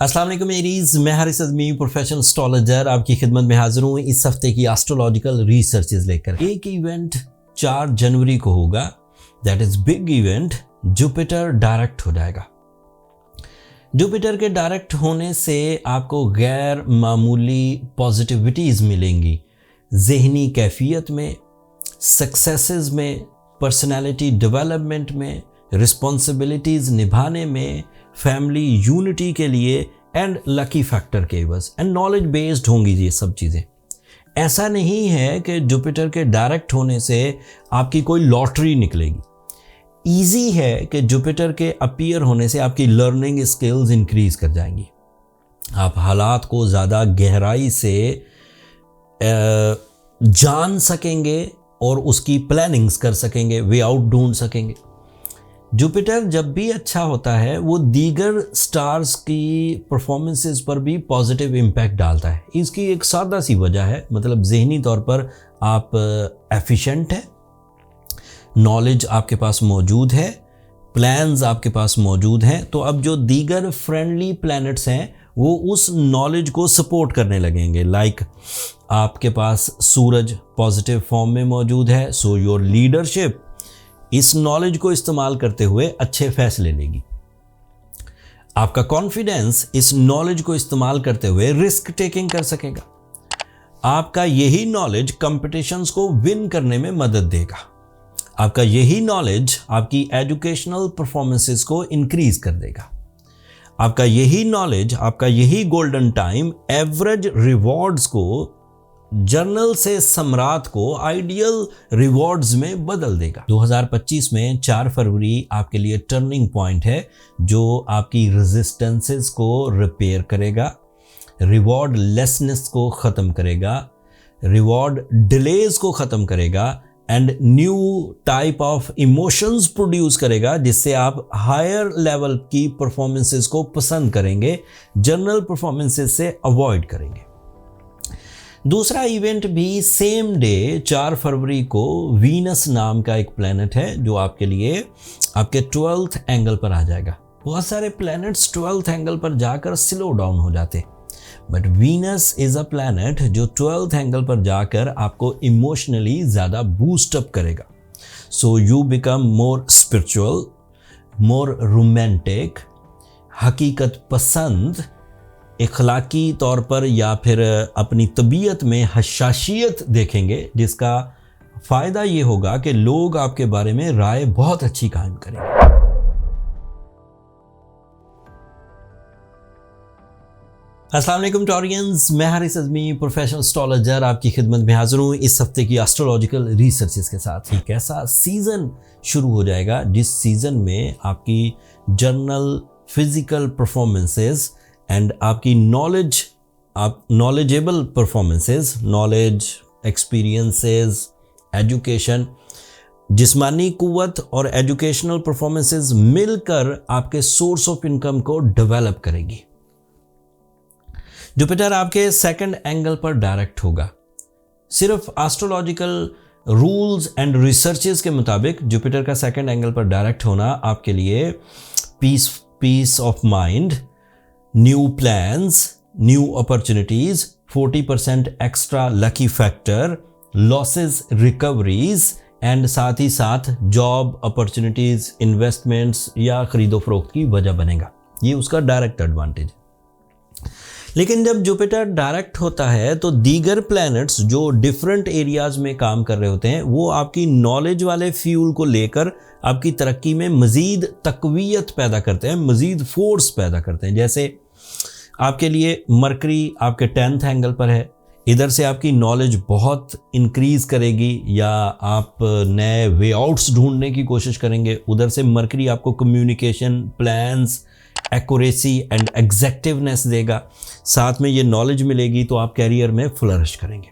अस्सलाम वालेकुम मेरीज, मैं हारिस अज़मी प्रोफेशनल एस्ट्रोलॉजर आपकी खिदमत में हाजिर हूँ इस हफ्ते की एस्ट्रोलॉजिकल रिसर्चेज लेकर। एक इवेंट 4 जनवरी को होगा, that is big event. Jupiter direct हो जाएगा। जुपिटर के डायरेक्ट होने से आपको गैर मामूली पॉजिटिविटीज़ मिलेंगी, ज़हनी कैफियत में, सक्सेसेस में, पर्सनालिटी डेवलपमेंट में, रिस्पॉन्सिबिलिटीज़ निभाने में, फैमिली यूनिटी के लिए एंड लकी फैक्टर के बस एंड नॉलेज बेस्ड होंगी ये सब चीज़ें। ऐसा नहीं है कि जुपिटर के डायरेक्ट होने से आपकी कोई लॉटरी निकलेगी। ईजी है कि जुपिटर के अपीयर होने से आपकी लर्निंग स्किल्स इंक्रीज कर जाएंगी। आप हालात को ज़्यादा गहराई से जान सकेंगे और उसकी प्लानिंग्स कर सकेंगे, वे आउट ढूंढ सकेंगे। जुपिटर जब भी अच्छा होता है वो दीगर स्टार्स की परफॉर्मेंसेस पर भी पॉजिटिव इम्पैक्ट डालता है। इसकी एक सादा सी वजह है, मतलब ज़हनी तौर पर आप एफिशिएंट है, नॉलेज आपके पास मौजूद है, प्लान्स आपके पास मौजूद हैं। तो अब जो दीगर फ्रेंडली प्लैनेट्स हैं वो उस नॉलेज को सपोर्ट करने लगेंगे। लाइक आपके पास सूरज पॉजिटिव फॉर्म में मौजूद है, सो योर लीडरशिप इस नॉलेज को इस्तेमाल करते हुए अच्छे फैसले लेगी। आपका कॉन्फिडेंस इस नॉलेज को इस्तेमाल करते हुए रिस्क टेकिंग कर सकेगा। आपका यही नॉलेज कंपटीशंस को विन करने में मदद देगा। आपका यही नॉलेज आपकी एजुकेशनल परफॉर्मेंसेस को इंक्रीज कर देगा। आपका यही नॉलेज, आपका यही गोल्डन टाइम एवरेज रिवॉर्ड्स को, जर्नल से सम्राट को आइडियल रिवॉर्ड्स में बदल देगा। 2025 में 4 फरवरी आपके लिए टर्निंग पॉइंट है जो आपकी रेजिस्टेंसेस को रिपेयर करेगा, रिवॉर्ड लेसनेस को ख़त्म करेगा, रिवॉर्ड डिलेज को ख़त्म करेगा and new type of emotions produce करेगा, जिससे आप हायर लेवल की परफॉर्मेंसेस को पसंद करेंगे, जर्नल परफॉर्मेंसेस से अवॉइड करेंगे। दूसरा इवेंट भी सेम डे 4 फरवरी को वीनस नाम का एक प्लैनेट है जो आपके लिए आपके 12th एंगल पर आ जाएगा। बहुत सारे प्लैनेट्स 12th एंगल पर जाकर स्लो डाउन हो जाते, but Venus is a planet जो 12th एंगल पर जाकर आपको इमोशनली ज़्यादा बूस्ट अप करेगा। So you become more spiritual, more romantic, हकीकत पसंद, इखलाकी तौर पर या फिर अपनी तबीयत में हशाशियत देखेंगे, जिसका फ़ायदा ये होगा कि लोग आपके बारे में राय बहुत अच्छी कायम करेंगे। अस्सलाम वालेकुम टॉरियंस, मैं हारिस अज़मी प्रोफेशनल एस्ट्रोलॉजर आपकी खिदमत में हाजिर हूँ इस हफ्ते की एस्ट्रोलॉजिकल रिसर्चेस के साथ। एक ऐसा सीज़न शुरू हो जाएगा जिस सीज़न में आपकी जर्नल फिज़िकल परफॉर्मेंसेस एंड आपकी नॉलेज, आप knowledgeable performances, knowledge, experiences, education, जिस्मानी कुव्वत और एजुकेशनल परफॉर्मेंसेस मिलकर आपके सोर्स ऑफ इनकम को डेवलप करेगी। जुपिटर आपके 2nd एंगल पर डायरेक्ट होगा। सिर्फ एस्ट्रोलॉजिकल रूल्स एंड रिसर्चेस के मुताबिक जुपिटर का 2nd एंगल पर डायरेक्ट होना आपके लिए peace of mind, new plans, new opportunities, 40% extra lucky factor, losses recoveries and साथ ही साथ जॉब अपॉर्चुनिटीज, इन्वेस्टमेंट्स या खरीदो फरोख्त की वजह बनेगा। ये उसका डायरेक्ट एडवांटेज है। लेकिन जब जुपिटर डायरेक्ट होता है तो दीगर प्लैनेट्स जो डिफरेंट एरियाज में काम कर रहे होते हैं वो आपकी नॉलेज वाले फ्यूल को लेकर आपकी तरक्की में मज़ीद तक़वियत पैदा करते हैं, मज़ीद फोर्स पैदा करते हैं। जैसे आपके लिए मरकरी आपके 10th एंगल पर है, इधर से आपकी नॉलेज बहुत इंक्रीज़ करेगी या आप नए वे आउट्स ढूंढने की कोशिश करेंगे। उधर से मरकरी आपको कम्युनिकेशन, प्लान्स, एक्यूरेसी एंड एग्जैक्टिवनेस देगा। साथ में ये नॉलेज मिलेगी तो आप कैरियर में फ्लरिश करेंगे।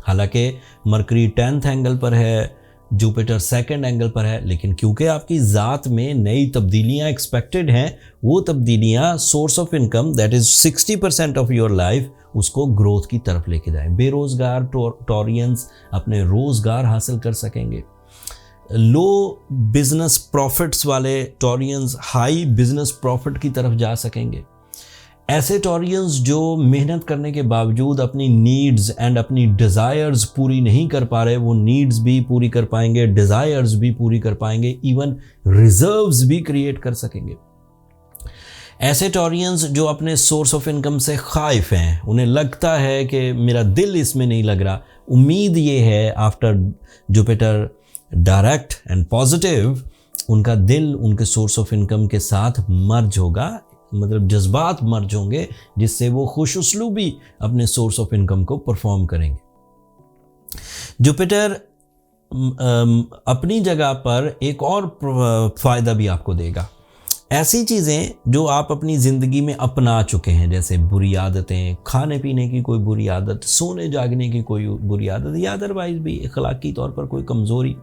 हालांकि मरकरी 10th एंगल पर है, जुपिटर 2nd एंगल पर है, लेकिन क्योंकि आपकी ज़ात में नई तब्दीलियाँ एक्सपेक्टेड हैं, वो तब्दीलियाँ source of income that is 60% of your life उसको ग्रोथ की तरफ लेके जाएं। बेरोज़गार टॉरियंस अपने रोज़गार हासिल कर सकेंगे। लो बिजनेस प्रॉफिट्स वाले टॉरियंस हाई बिजनेस प्रॉफिट की तरफ जा सकेंगे। ऐसे टॉरियंस जो मेहनत करने के बावजूद अपनी नीड्स एंड अपनी डिज़ायर्स पूरी नहीं कर पा रहे, वो नीड्स भी पूरी कर पाएंगे, डिज़ायर्स भी पूरी कर पाएंगे, इवन रिजर्व्स भी क्रिएट कर सकेंगे। ऐसे टॉरियंस जो अपने सोर्स ऑफ इनकम से खाइफ हैं, उन्हें लगता है कि मेरा दिल इसमें नहीं लग रहा, उम्मीद ये है after Jupiter direct and positive उनका दिल उनके सोर्स ऑफ इनकम के साथ मर्ज होगा, मतलब जज्बात मर्ज होंगे, जिससे वो खुश उसलूबी अपने सोर्स ऑफ इनकम को परफॉर्म करेंगे। जुपिटर अपनी जगह पर एक और फ़ायदा भी आपको देगा। ऐसी चीज़ें जो आप अपनी ज़िंदगी में अपना चुके हैं, जैसे बुरी आदतें, खाने पीने की कोई बुरी आदत, सोने जागने की कोई बुरी आदत, या अदरवाइज़ भी अखलाकी तौर पर कोई कमज़ोरी,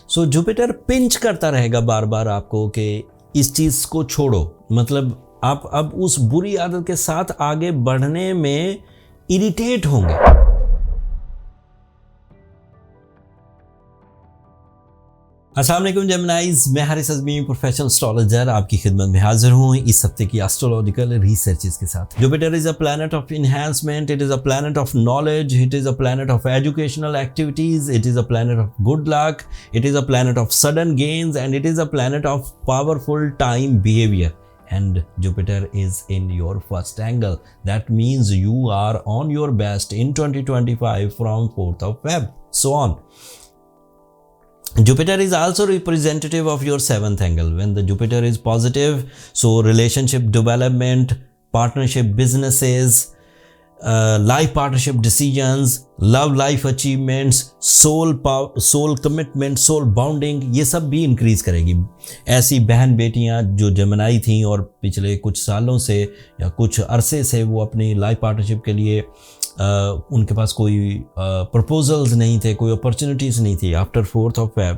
सो जुपिटर पिंच करता रहेगा बार बार आपको कि इस चीज़ को छोड़ो। मतलब आप अब उस बुरी आदत के साथ आगे बढ़ने में इरिटेट होंगे। अस्सलाम वालेकुम जेमिनाइज, मैं हारिस अज़मी प्रोफेशनल एस्ट्रोलॉजर आपकी खिदमत में हाजिर हूँ इस हफ्ते की एस्ट्रोलॉजिकल रिसर्चेस के साथ। Jupiter is a planet of enhancement, it is a planet of knowledge, it is a planet of educational activities, it is a planet of good luck, it is a planet of sudden gains and it is a planet of powerful time behaviour. And Jupiter is in your first angle. That means you are on your best in 2025 from 4th of Feb. So on. Jupiter is also representative of your 7th angle. When the Jupiter is positive, so relationship development, partnership businesses, life partnership decisions, love life achievements, soul commitment, soul bonding, ये सब भी increase करेगी। ऐसी बहन बेटियां जो जमनाई थीं और पिछले कुछ सालों से या कुछ अरसे से वो अपनी लाइफ पार्टनरशिप के लिए उनके पास कोई प्रपोजल्स नहीं थे, कोई अपॉर्चुनिटीज़ नहीं थी, after 4th of Feb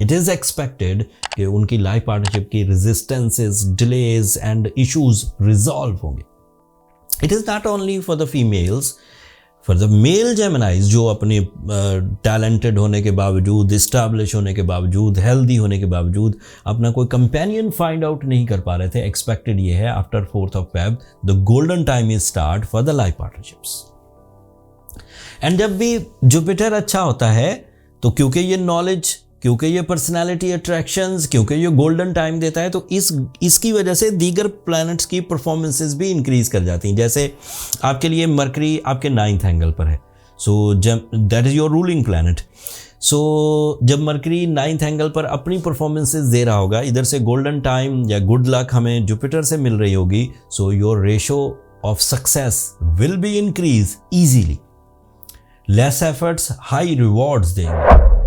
it is expected कि उनकी लाइफ पार्टनरशिप की resistances, delays and issues resolve होंगे। It is not only for the females, for the male Geminis जो अपने टैलेंटेड होने के बावजूद, इस्टेब्लिश होने के बावजूद, हेल्दी होने के बावजूद अपना कोई कंपेनियन फाइंड आउट नहीं कर पा रहे थे। एक्सपेक्टेड ये है after 4th of Feb the golden time is start for the life partnerships. And जब भी जुपिटर अच्छा होता है तो क्योंकि ये नॉलेज, क्योंकि ये पर्सनालिटी अट्रैक्शंस, क्योंकि ये गोल्डन टाइम देता है, तो इसकी वजह से दीगर प्लैनेट्स की परफॉर्मेंसेस भी इंक्रीज कर जाती हैं। जैसे आपके लिए मरकरी आपके 9th एंगल पर है, so that is your ruling planet. So जब मरकरी 9th एंगल पर अपनी परफॉर्मेंसेस दे रहा होगा, इधर से गोल्डन टाइम या गुड लक हमें जुपिटर से मिल रही होगी, so your ratio of success will be increase easily. Less efforts high rewards देंगे।